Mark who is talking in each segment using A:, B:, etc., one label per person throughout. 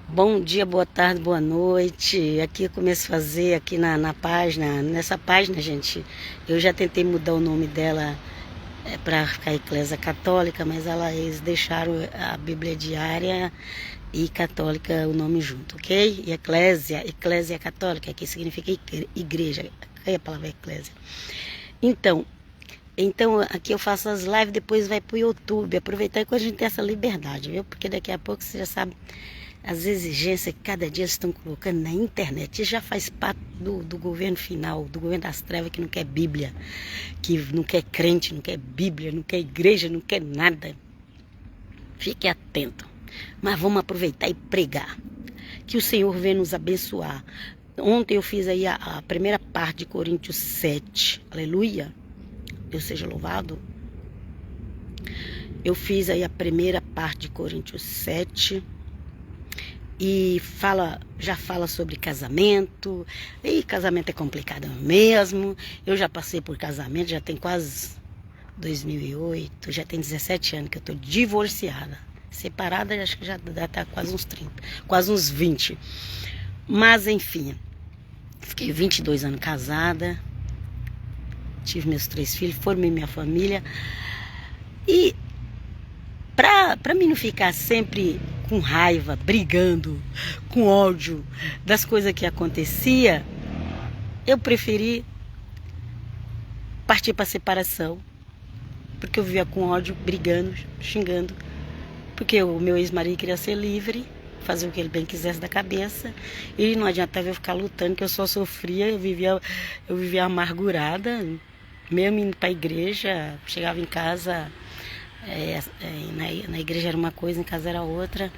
A: Bom dia, boa tarde, boa noite. Aqui eu começo a fazer aqui na página. Nessa página, gente, eu já tentei mudar o nome dela para ficar Eclésia Católica, mas eles deixaram a Bíblia Diária e Católica o nome junto, ok? E Eclésia Católica, que significa igreja. É a palavra Eclésia. Então, aqui eu faço as lives, depois vai pro YouTube. Aproveitar que a gente tem essa liberdade, viu? Porque daqui a pouco você já sabe as exigências que cada dia estão colocando na internet. Isso já faz parte do governo final, do governo das trevas, que não quer Bíblia, que não quer crente, não quer Bíblia, não quer igreja, não quer nada. Fique atento. Mas vamos aproveitar e pregar. Que o Senhor venha nos abençoar. Ontem eu fiz aí a primeira parte de Coríntios 7. Aleluia. Deus seja louvado. Eu fiz aí a primeira parte de Coríntios 7. E já fala sobre casamento. E casamento é complicado mesmo. Eu já passei por casamento, já tem quase 2008, já tem 17 anos que eu tô divorciada. Separada, acho que já tá quase uns 30, quase uns 20. Mas enfim, fiquei 22 anos casada, tive meus 3 filhos, formei minha família. E pra mim não ficar sempre com raiva, brigando, com ódio das coisas que acontecia, eu preferi partir para separação, porque eu vivia com ódio, brigando, xingando, porque o meu ex-marido queria ser livre, fazer o que ele bem quisesse da cabeça, e não adiantava eu ficar lutando, que eu só sofria, eu vivia amargurada, mesmo indo para a igreja, chegava em casa, na igreja era uma coisa, em casa era outra.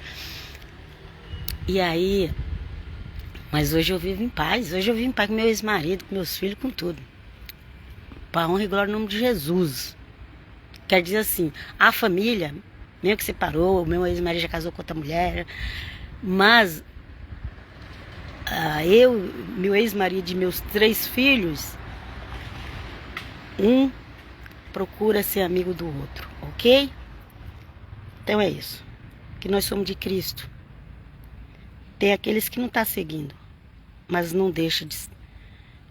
A: E aí, mas hoje eu vivo em paz. Hoje eu vivo em paz com meu ex-marido, com meus filhos, com tudo. Para honra e glória no nome de Jesus. Quer dizer assim, a família, mesmo que separou, meu ex-marido já casou com outra mulher, mas meu ex-marido e meus 3 filhos, um procura ser amigo do outro, ok? Então é isso. Que nós somos de Cristo. Tem aqueles que não estão seguindo, mas não deixa de.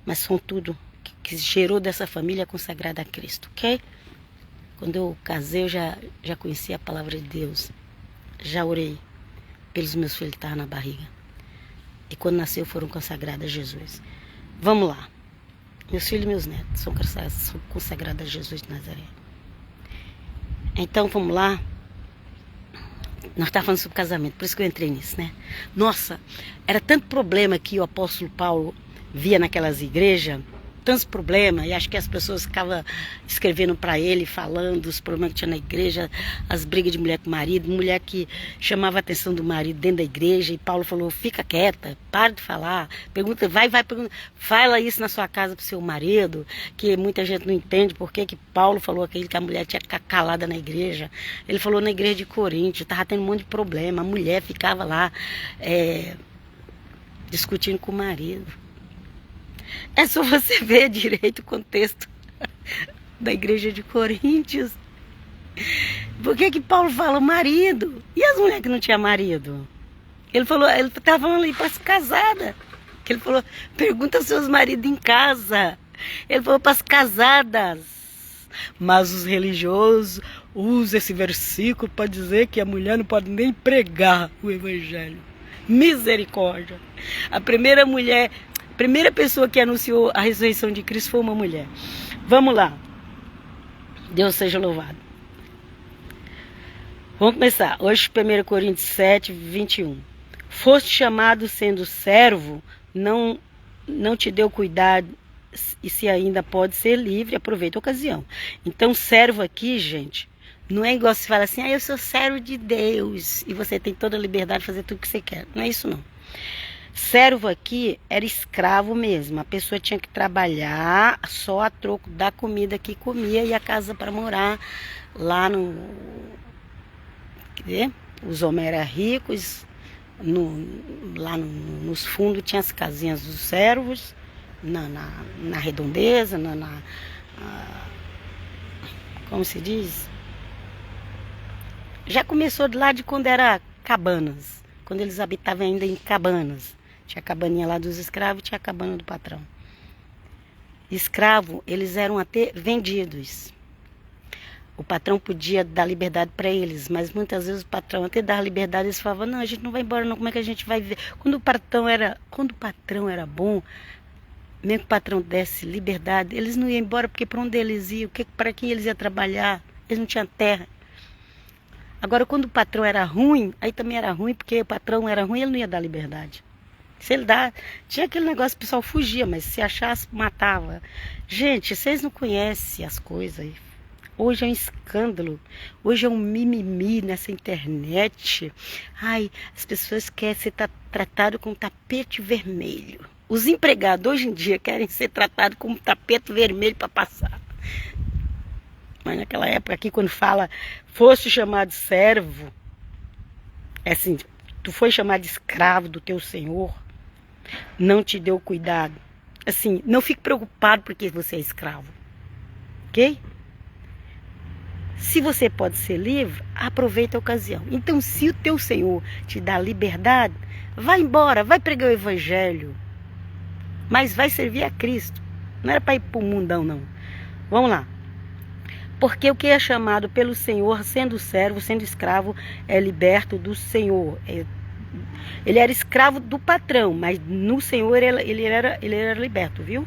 A: Mas são tudo que gerou dessa família consagrada a Cristo, ok? Quando eu casei, eu já conhecia a palavra de Deus. Já orei pelos meus filhos que estavam na barriga. E quando nasceu, foram consagrados a Jesus. Vamos lá. Meus filhos e meus netos são consagrados a Jesus de Nazaré. Então, vamos lá. Nós estávamos falando sobre casamento, por isso que eu entrei nisso, né? Nossa, era tanto problema que o apóstolo Paulo via naquelas igrejas, tantos problemas, e acho que as pessoas ficavam escrevendo para ele, falando os problemas que tinha na igreja, as brigas de mulher com marido, mulher que chamava a atenção do marido dentro da igreja, e Paulo falou, fica quieta, para de falar, pergunta, pergunta, fala isso na sua casa pro seu marido, que muita gente não entende por que Paulo falou aquilo que a mulher tinha que ficar calada na igreja. Ele falou na igreja de Corinto, estava tendo um monte de problema, a mulher ficava lá discutindo com o marido. É só você ver direito o contexto da igreja de Coríntios. Por que Paulo fala marido? E as mulheres que não tinham marido? Ele estava falando ali para as casadas. Ele falou, pergunta aos seus maridos em casa. Ele falou para as casadas. Mas os religiosos usam esse versículo para dizer que a mulher não pode nem pregar o evangelho. Misericórdia. A primeira pessoa que anunciou a ressurreição de Cristo foi uma mulher. Vamos lá. Deus seja louvado. Vamos começar. Hoje, 1 Coríntios 7, 21. Foste chamado sendo servo, não te deu cuidado, e se ainda pode ser livre, aproveita a ocasião. Então, servo aqui, gente, não é igual se fala assim, eu sou servo de Deus, e você tem toda a liberdade de fazer tudo o que você quer. Não é isso, não. Servo aqui era escravo mesmo. A pessoa tinha que trabalhar só a troco da comida que comia e a casa para morar lá no. Os homens eram ricos, lá nos fundos tinha as casinhas dos servos, na redondeza, como se diz? Já começou de lá de quando era cabanas. quando eles habitavam ainda em cabanas. Tinha a cabaninha lá dos escravos e tinha a cabana do patrão. Escravo, eles eram até vendidos. O patrão podia dar liberdade para eles, mas muitas vezes o patrão até dava liberdade, eles falavam, não, a gente não vai embora não, como é que a gente vai viver? Quando o patrão era bom, mesmo que o patrão desse liberdade, eles não iam embora, porque para onde eles iam, para quem eles iam trabalhar? Eles não tinham terra. Agora, quando o patrão era ruim, aí também era ruim, porque o patrão era ruim, ele não ia dar liberdade. Se ele dá, tinha aquele negócio, o pessoal fugia, mas se achasse, matava. Gente, vocês não conhecem as coisas aí. Hoje é um escândalo, hoje é um mimimi nessa internet. Ai, as pessoas querem ser tratadas com tapete vermelho. Os empregados hoje em dia querem ser tratados com tapete vermelho para passar. Mas naquela época aqui, quando fala, fosse chamado de servo, é assim, tu foi chamado de escravo do teu senhor, não te deu cuidado. Assim, não fique preocupado porque você é escravo, ok? Se você pode ser livre, aproveita a ocasião. Então, se o teu Senhor te dá liberdade, vai embora, vai pregar o evangelho. Mas vai servir a Cristo. Não era para ir para o mundão, não. Vamos lá. Porque o que é chamado pelo Senhor, sendo servo, sendo escravo, é liberto do Senhor. Ele era escravo do patrão, mas no Senhor ele era liberto, viu?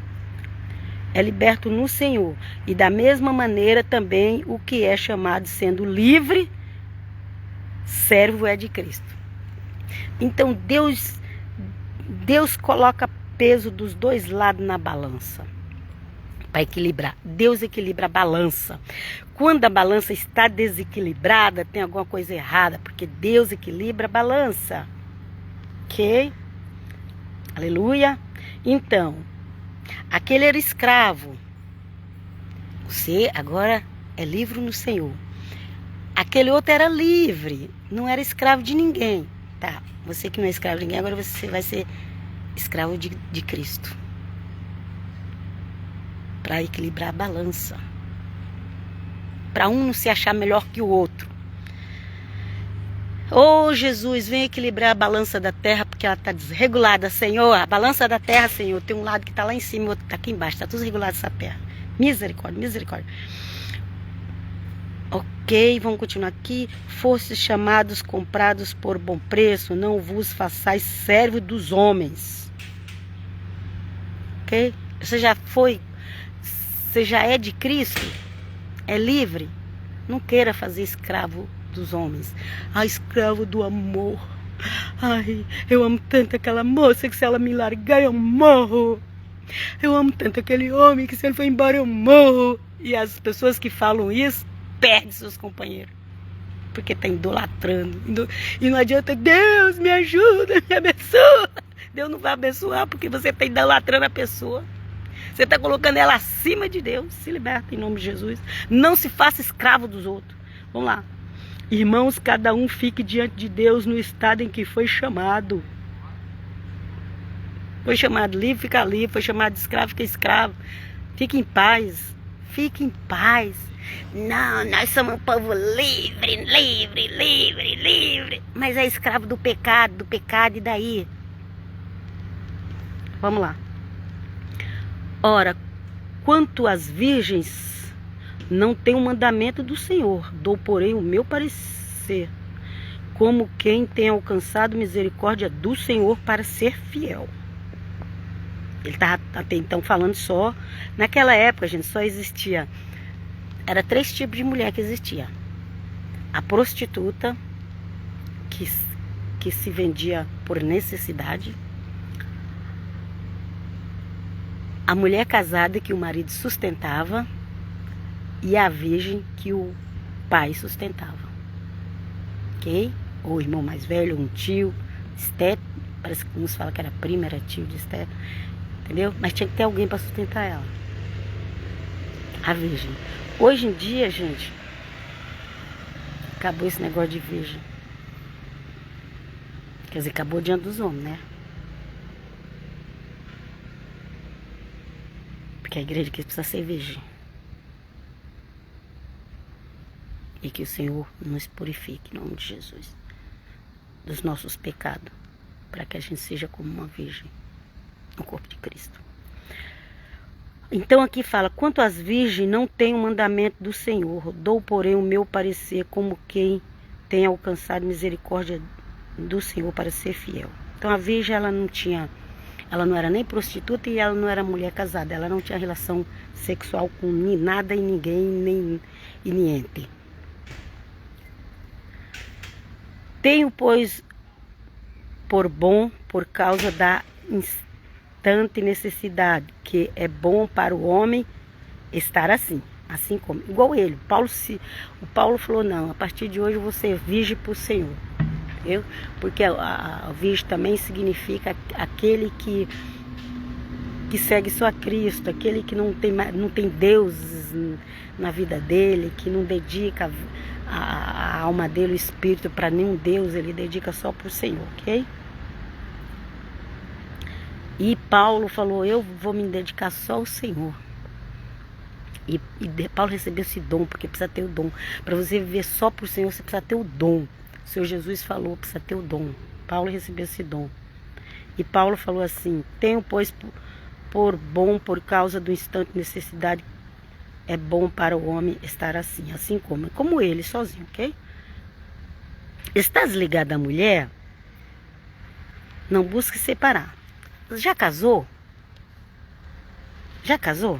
A: É liberto no Senhor. E da mesma maneira também o que é chamado sendo livre, servo é de Cristo. Então Deus coloca peso dos dois lados na balança para equilibrar. Deus equilibra a balança. Quando a balança está desequilibrada, tem alguma coisa errada, porque Deus equilibra a balança. Ok? Aleluia. Então, aquele era escravo. Você agora é livre no Senhor. Aquele outro era livre, não era escravo de ninguém. Tá, você que não é escravo de ninguém, agora você vai ser escravo de Cristo. Para equilibrar a balança. Para um não se achar melhor que o outro. Oh, Jesus, vem equilibrar a balança da terra, porque ela está desregulada, Senhor. A balança da terra, Senhor, tem um lado que está lá em cima e o outro está aqui embaixo. Está tudo desregulado essa terra. Misericórdia, misericórdia. Ok, vamos continuar aqui. Fostes chamados, comprados por bom preço, não vos façais servo dos homens. Ok? Você já é de Cristo? É livre? Não queira fazer escravo dos homens. Ah, escravo do amor. Ai, eu amo tanto aquela moça que se ela me largar eu morro. Eu amo tanto aquele homem que se ele for embora eu morro. E as pessoas que falam isso perdem seus companheiros. Porque está idolatrando. E não adianta, Deus me ajuda, me abençoa. Deus não vai abençoar porque você está idolatrando a pessoa. Você está colocando ela acima de Deus. Se liberta em nome de Jesus. Não se faça escravo dos outros. Vamos lá. Irmãos, cada um fique diante de Deus no estado em que foi chamado. Foi chamado livre, fica livre. Foi chamado de escravo, fica escravo. Fique em paz. Fique em paz. Não, nós somos um povo livre, livre, livre, livre. Mas é escravo do pecado e daí? Vamos lá. Ora, quanto às virgens, não tem um mandamento do Senhor, dou, porém, o meu parecer, como quem tem alcançado misericórdia do Senhor para ser fiel. Ele estava até então falando só, naquela época, gente, só existia, era 3 tipos de mulher que existia. A prostituta, que se vendia por necessidade, a mulher casada que o marido sustentava e a virgem que o pai sustentava. Ok? Ou o irmão mais velho, um tio, Esté, parece que uns falam que era prima, era tio de Esté, entendeu? Mas tinha que ter alguém para sustentar ela. A virgem. Hoje em dia, gente, acabou esse negócio de virgem. Quer dizer, acabou diante dos homens, né? Porque a igreja aqui precisa ser virgem. E que o Senhor nos purifique, em nome de Jesus. dos nossos pecados, para que a gente seja como uma virgem no corpo de Cristo. Então aqui fala, quanto às virgens não tem o mandamento do Senhor, dou porém o meu parecer como quem tem alcançado misericórdia do Senhor para ser fiel. Então a virgem ela não era nem prostituta e ela não era mulher casada, ela não tinha relação sexual com nada e ninguém, nem e niente. Tenho, pois, por bom, por causa da instante necessidade, que é bom para o homem estar assim como, igual ele. O Paulo falou, não, a partir de hoje você virgem para o Senhor. Entendeu? Porque a virgem também significa aquele que segue só a Cristo, aquele que não tem Deus na vida dele, que não dedica a alma dele, o espírito, para nenhum Deus, ele dedica só para o Senhor, ok? E Paulo falou, eu vou me dedicar só ao Senhor. E Paulo recebeu esse dom, porque precisa ter o dom. Para você viver só para o Senhor, você precisa ter o dom. O Senhor Jesus falou, precisa ter o dom. Paulo recebeu esse dom. E Paulo falou assim, tenho, pois, por bom, por causa do instante de necessidade, é bom para o homem estar assim como ele, sozinho, ok? Estás ligado à mulher? Não busque separar. Já casou? Já casou?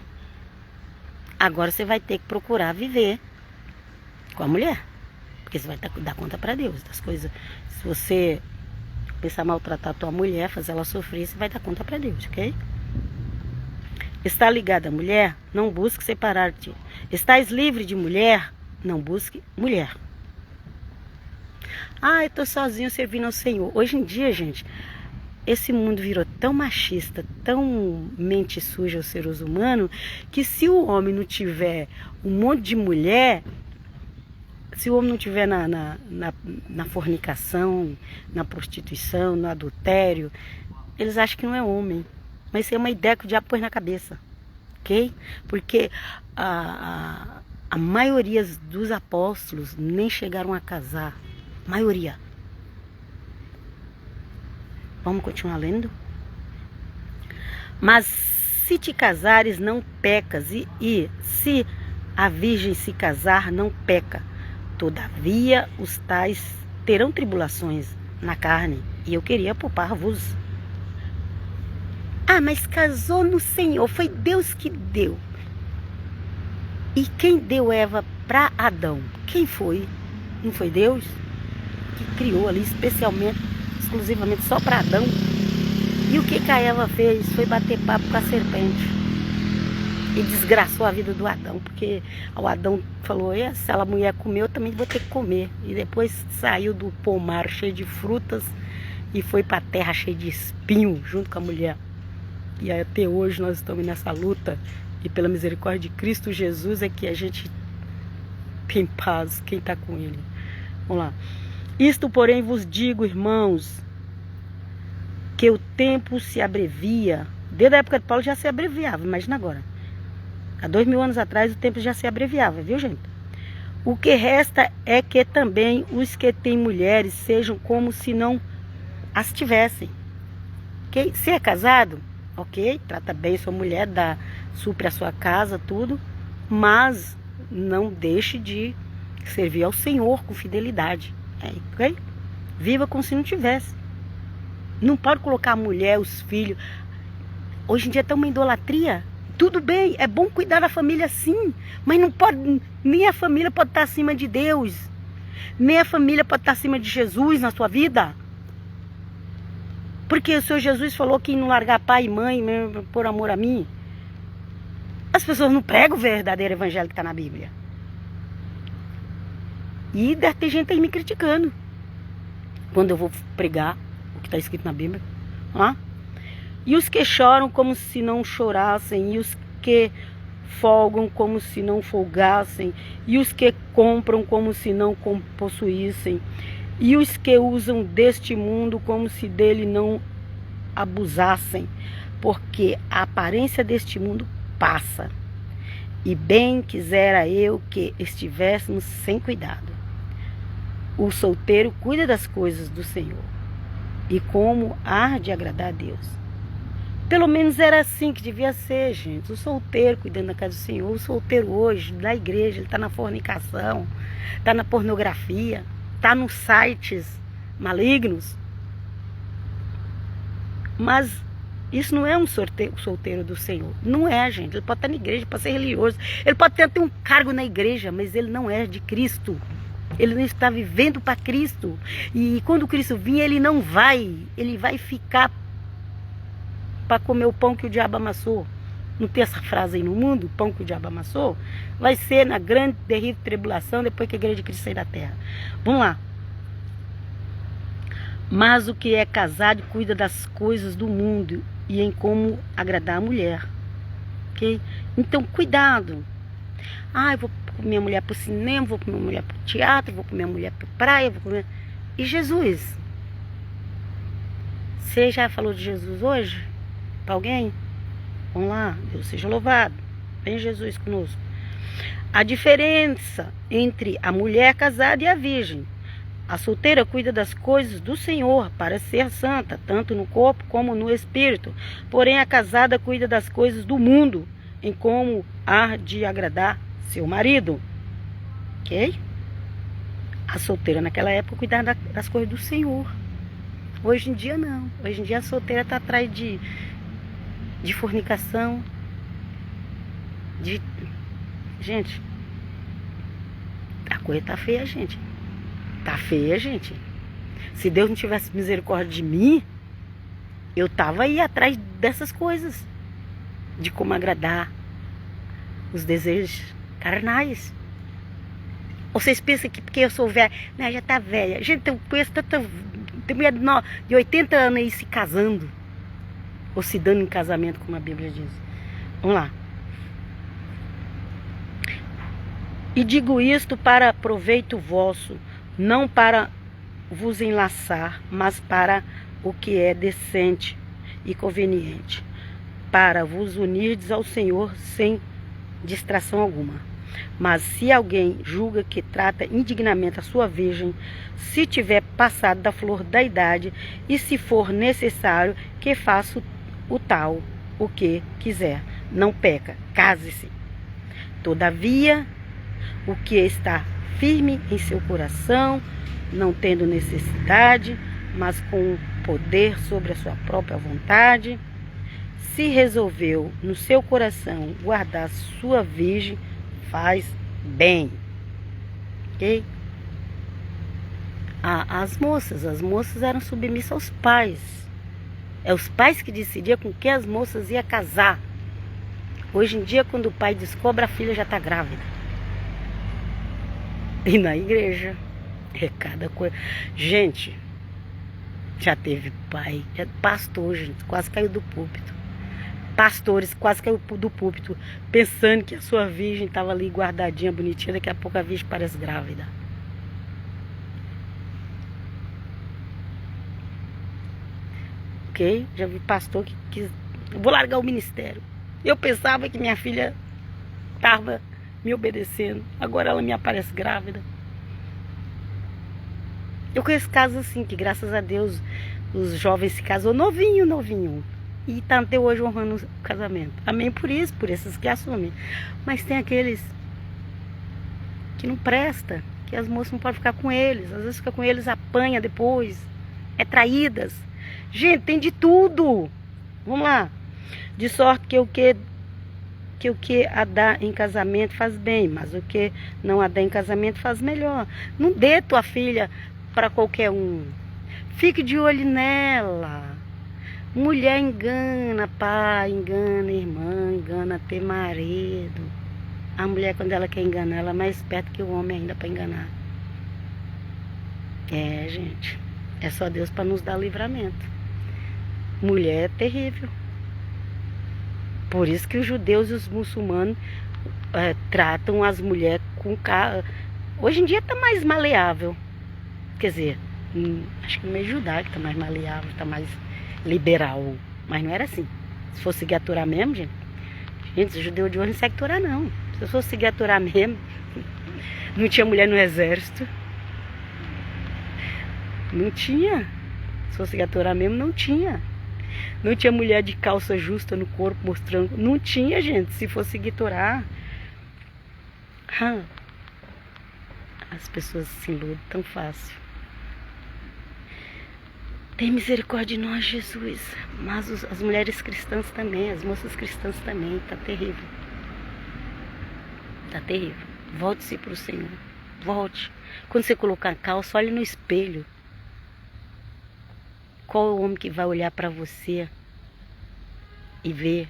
A: Agora você vai ter que procurar viver com a mulher. Porque você vai dar conta para Deus das coisas. Se você pensar maltratar a tua mulher, fazer ela sofrer, você vai dar conta para Deus, ok? Está ligado à mulher? Não busque separar-te. Estás livre de mulher? Não busque mulher. Ah, eu estou sozinho servindo ao Senhor. Hoje em dia, gente, esse mundo virou tão machista, tão mente suja aos seres humanos, que se o homem não tiver um monte de mulher, se o homem não tiver na fornicação, na prostituição, no adultério, eles acham que não é homem. Mas isso é uma ideia que o diabo pôs na cabeça, ok? Porque a maioria dos apóstolos nem chegaram a casar. Maioria. Vamos continuar lendo? Mas se te casares, não pecas, e se a virgem se casar, não peca. Todavia, os tais terão tribulações na carne, e eu queria poupar-vos. Ah, mas casou no Senhor, foi Deus que deu. E quem deu Eva para Adão? Quem foi? Não foi Deus? Que criou ali especialmente, exclusivamente só para Adão. E o que a Eva fez? Foi bater papo com a serpente. E desgraçou a vida do Adão, porque o Adão falou, se a mulher comer, eu também vou ter que comer. E depois saiu do pomar cheio de frutas e foi para a terra cheia de espinho, junto com a mulher. E até hoje nós estamos nessa luta, e pela misericórdia de Cristo Jesus é que a gente tem paz, quem está com Ele. Vamos lá. Isto, porém, vos digo, irmãos, que o tempo se abrevia. Desde a época de Paulo já se abreviava, imagina agora. Há 2000 anos atrás o tempo já se abreviava, viu, gente? O que resta é que também os que têm mulheres sejam como se não as tivessem. Okay? Se é casado, ok, trata bem sua mulher, supre a sua casa, tudo, mas não deixe de servir ao Senhor com fidelidade, ok? Viva como se não tivesse. Não pode colocar a mulher, os filhos. Hoje em dia tem uma idolatria. Tudo bem, é bom cuidar da família sim, mas não pode, nem a família pode estar acima de Deus, nem a família pode estar acima de Jesus na sua vida. Porque o Senhor Jesus falou que não largar pai e mãe por amor a mim. As pessoas não pregam o verdadeiro evangelho que está na Bíblia. E deve ter gente aí me criticando quando eu vou pregar o que está escrito na Bíblia. E os que choram como se não chorassem, e os que folgam como se não folgassem, e os que compram como se não possuíssem, e os que usam deste mundo como se dele não abusassem, porque a aparência deste mundo passa, e bem quisera eu que estivéssemos sem cuidado. o solteiro cuida das coisas do Senhor e como há de agradar a Deus. Pelo menos era assim que devia ser, gente. O solteiro cuidando da casa do Senhor. O solteiro hoje, da igreja, ele está na fornicação, está na pornografia, está nos sites malignos. Mas isso não é um solteiro do Senhor. Não é, gente. Ele pode estar na igreja, pode ser religioso. Ele pode ter um cargo na igreja, mas ele não é de Cristo. Ele não está vivendo para Cristo. E quando Cristo vir, ele não vai. Ele vai ficar para comer o pão que o diabo amassou. Não tem essa frase aí no mundo? O pão que o diabo amassou? Vai ser na grande, terrível tribulação, depois que a igreja de Cristo sair da terra. Vamos lá. Mas o que é casado cuida das coisas do mundo e em como agradar a mulher. Ok? Então, cuidado. Ah, eu vou com minha mulher para o cinema, vou com minha mulher para o teatro, vou com minha mulher para a praia. E Jesus? Você já falou de Jesus hoje? Para alguém? Vamos lá, Deus seja louvado. Vem Jesus conosco. A diferença entre a mulher casada e a virgem. A solteira cuida das coisas do Senhor para ser santa, tanto no corpo como no espírito. Porém, a casada cuida das coisas do mundo, em como há de agradar seu marido. Ok? A solteira naquela época cuidava das coisas do Senhor. Hoje em dia não. Hoje em dia a solteira está atrás de fornicação. Gente, a coisa tá feia, gente. Tá feia, gente. Se Deus não tivesse misericórdia de mim, eu tava aí atrás dessas coisas. De como agradar os desejos carnais. Vocês pensam que porque eu sou velha, né, já tá velha. Gente, eu conheço tanta... Tem mulher de 80 anos aí se casando. Ou se dando em casamento, como a Bíblia diz. Vamos lá. E digo isto para proveito vosso, não para vos enlaçar, mas para o que é decente e conveniente, para vos unirdes ao Senhor sem distração alguma. Mas se alguém julga que trata indignamente a sua virgem, se tiver passado da flor da idade, e se for necessário que faça o tal, o que quiser, não peca, case-se. Todavia, o que está firme em seu coração, não tendo necessidade, mas com poder sobre a sua própria vontade, se resolveu no seu coração guardar sua virgem, faz bem. Ok? As moças eram submissas aos pais. É os pais que decidiam com quem as moças iam casar. Hoje em dia, quando o pai descobre, a filha já está grávida. E na igreja é cada coisa. Gente, já teve pai, pastor, gente, quase caiu do púlpito. Pastores quase caiu do púlpito, pensando que a sua virgem estava ali guardadinha, bonitinha, daqui a pouco a virgem parece grávida. Ok? Já vi pastor que quis, eu vou largar o ministério. Eu pensava que minha filha estava me obedecendo, agora ela me aparece grávida. Eu conheço casos assim, que graças a Deus os jovens se casou novinho. E tá até hoje honrando o casamento. Amém por isso, por esses que assumem. Mas tem aqueles que não presta, que as moças não podem ficar com eles. Às vezes fica com eles, apanha depois. É traídas. Gente, tem de tudo. Vamos lá. De sorte que o que a dá em casamento faz bem, mas o que não a dá em casamento faz melhor. Não dê tua filha para qualquer um. Fique de olho nela. Mulher engana pai, engana irmã, engana até marido. A mulher, quando ela quer enganar, ela é mais esperta que o homem ainda para enganar. É, gente. É só Deus para nos dar livramento. Mulher é terrível. Por isso que os judeus e os muçulmanos tratam as mulheres com carro. Hoje em dia está mais maleável. Quer dizer, acho que no meio judaico está mais maleável, está mais liberal. Mas não era assim. Se fosse seguir a Torá mesmo, gente, os judeus de hoje não seguem a Torá, não. Se eu fosse seguir a Torá mesmo, não tinha mulher no exército. Não tinha. Se fosse gatorar mesmo, não tinha. Não tinha mulher de calça justa no corpo mostrando. Não tinha, gente. Se fosse guitorar. As pessoas se iludem tão fácil. Tem misericórdia de nós, Jesus. Mas as mulheres cristãs também, as moças cristãs também. Tá terrível. Tá terrível. Volte-se para o Senhor. Volte. Quando você colocar a calça, olhe no espelho. Qual é o homem que vai olhar para você e ver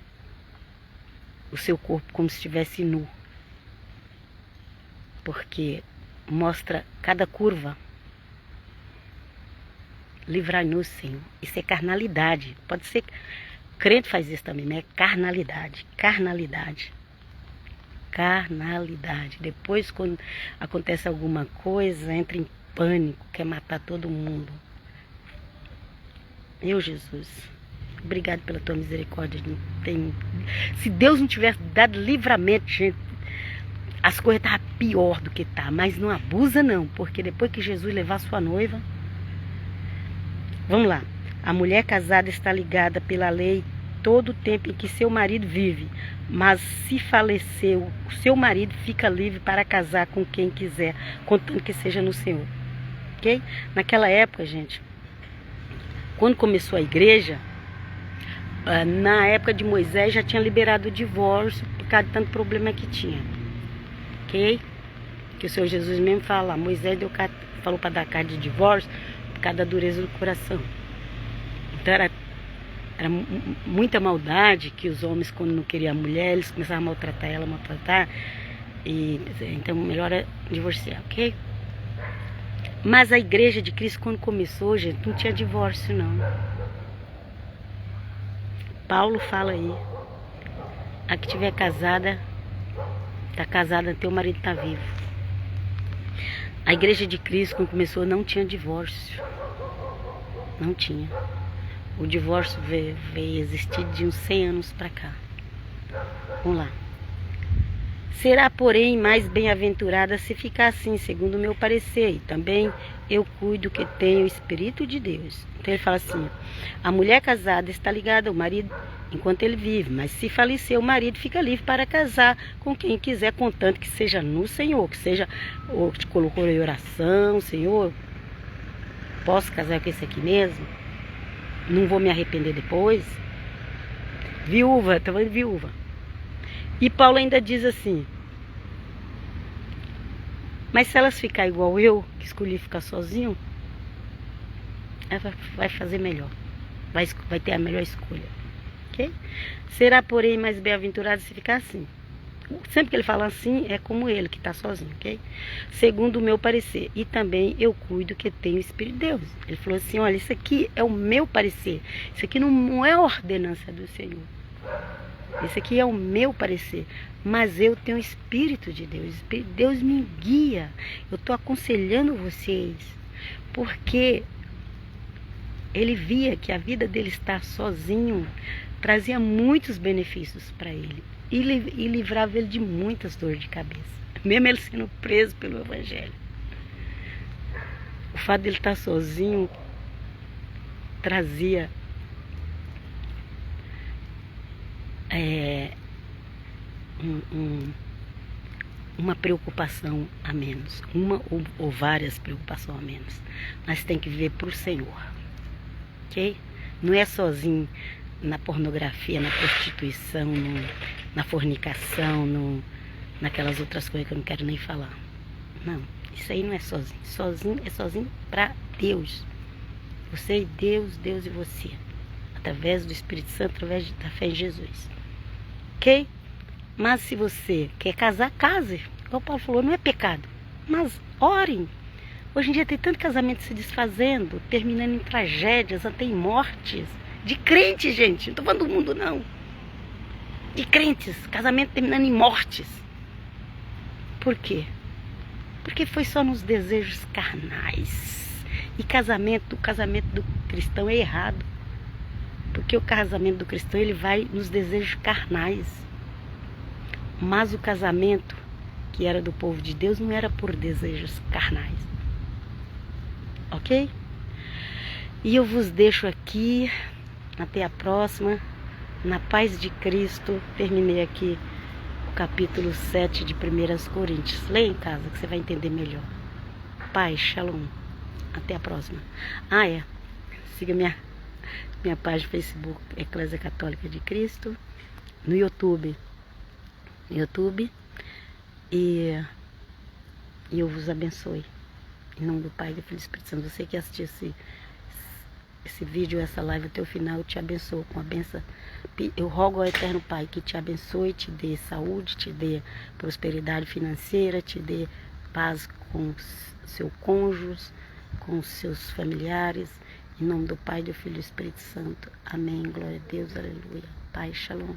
A: o seu corpo como se estivesse nu? Porque mostra cada curva. Livrai-nos, Senhor. Isso é carnalidade. Pode ser. Crente faz isso também, né? Carnalidade. Carnalidade. Carnalidade. Depois, quando acontece alguma coisa, entra em pânico, quer matar todo mundo. Eu, Jesus, obrigado pela tua misericórdia. Se Deus não tivesse dado livramento, gente, as coisas estavam pior do que tá. Mas não abusa não, porque depois que Jesus levar sua noiva... Vamos lá. A mulher casada está ligada pela lei todo o tempo em que seu marido vive. Mas se falecer, o seu marido fica livre para casar com quem quiser, contanto que seja no Senhor. Ok? Naquela época, gente... Quando começou a igreja, na época de Moisés já tinha liberado o divórcio por causa de tanto problema que tinha. Ok? Que o Senhor Jesus mesmo fala, Moisés falou para dar carta de divórcio por causa da dureza do coração. Então era muita maldade que os homens, quando não queriam a mulher, eles começavam a maltratar ela, então melhor é divorciar, ok? Mas a igreja de Cristo, quando começou, gente, não tinha divórcio, não. Paulo fala aí. A que estiver casada, está casada, teu marido está vivo. A igreja de Cristo, quando começou, não tinha divórcio. Não tinha. O divórcio veio existir de uns 100 anos para cá. Vamos lá. Será, porém, mais bem-aventurada se ficar assim, segundo o meu parecer. E também eu cuido que tenho o Espírito de Deus. Então ele fala assim, a mulher casada está ligada ao marido enquanto ele vive. Mas se falecer, o marido fica livre para casar com quem quiser, contanto que seja no Senhor. Que seja, ou que te colocou em oração, Senhor, posso casar com esse aqui mesmo? Não vou me arrepender depois? Viúva, tá falando viúva. E Paulo ainda diz assim, mas se elas ficarem igual eu, que escolhi ficar sozinho, ela vai fazer melhor, vai ter a melhor escolha, ok? Será, porém, mais bem-aventurado se ficar assim. Sempre que ele fala assim, é como ele, que está sozinho, ok? Segundo o meu parecer, e também eu cuido que tenho o Espírito de Deus. Ele falou assim, olha, isso aqui é o meu parecer, isso aqui não é ordenança do Senhor. Esse aqui é o meu parecer, mas eu tenho o Espírito de Deus. O Espírito de Deus me guia. Eu estou aconselhando vocês, porque ele via que a vida dele estar sozinho trazia muitos benefícios para ele e livrava ele de muitas dores de cabeça, mesmo ele sendo preso pelo Evangelho. O fato dele estar sozinho trazia uma preocupação a menos, uma ou várias preocupações a menos. Mas tem que viver para o Senhor, ok? Não é sozinho na pornografia, na prostituição, na fornicação, naquelas outras coisas que eu não quero nem falar. Não, isso aí não é sozinho. Sozinho é sozinho para Deus. Você e Deus, Deus e você. Através do Espírito Santo, através da fé em Jesus. Ok? Mas se você quer casar, case. Como o Paulo falou, não é pecado. Mas orem. Hoje em dia tem tanto casamento se desfazendo, terminando em tragédias, até em mortes. De crentes, gente. Não estou falando do mundo, não. De crentes. Casamento terminando em mortes. Por quê? Porque foi só nos desejos carnais. E o casamento do cristão é errado. Porque o casamento do cristão, ele vai nos desejos carnais. Mas o casamento que era do povo de Deus não era por desejos carnais. Ok? E eu vos deixo aqui. Até a próxima. Na paz de Cristo. Terminei aqui o capítulo 7 de 1 Coríntios. Leia em casa que você vai entender melhor. Paz, shalom. Até a próxima. Siga minha página no Facebook, Eclésia Católica de Cristo. No YouTube. E eu vos abençoe. Em nome do Pai, do Filho e do Espírito Santo. Você que assistiu esse vídeo, essa live até o final, eu te abençoo com a benção. Eu rogo ao Eterno Pai que te abençoe, te dê saúde, te dê prosperidade financeira, te dê paz com seu cônjuge, com seus familiares. Em nome do Pai, do Filho e do Espírito Santo. Amém. Glória a Deus. Aleluia. Pai, shalom.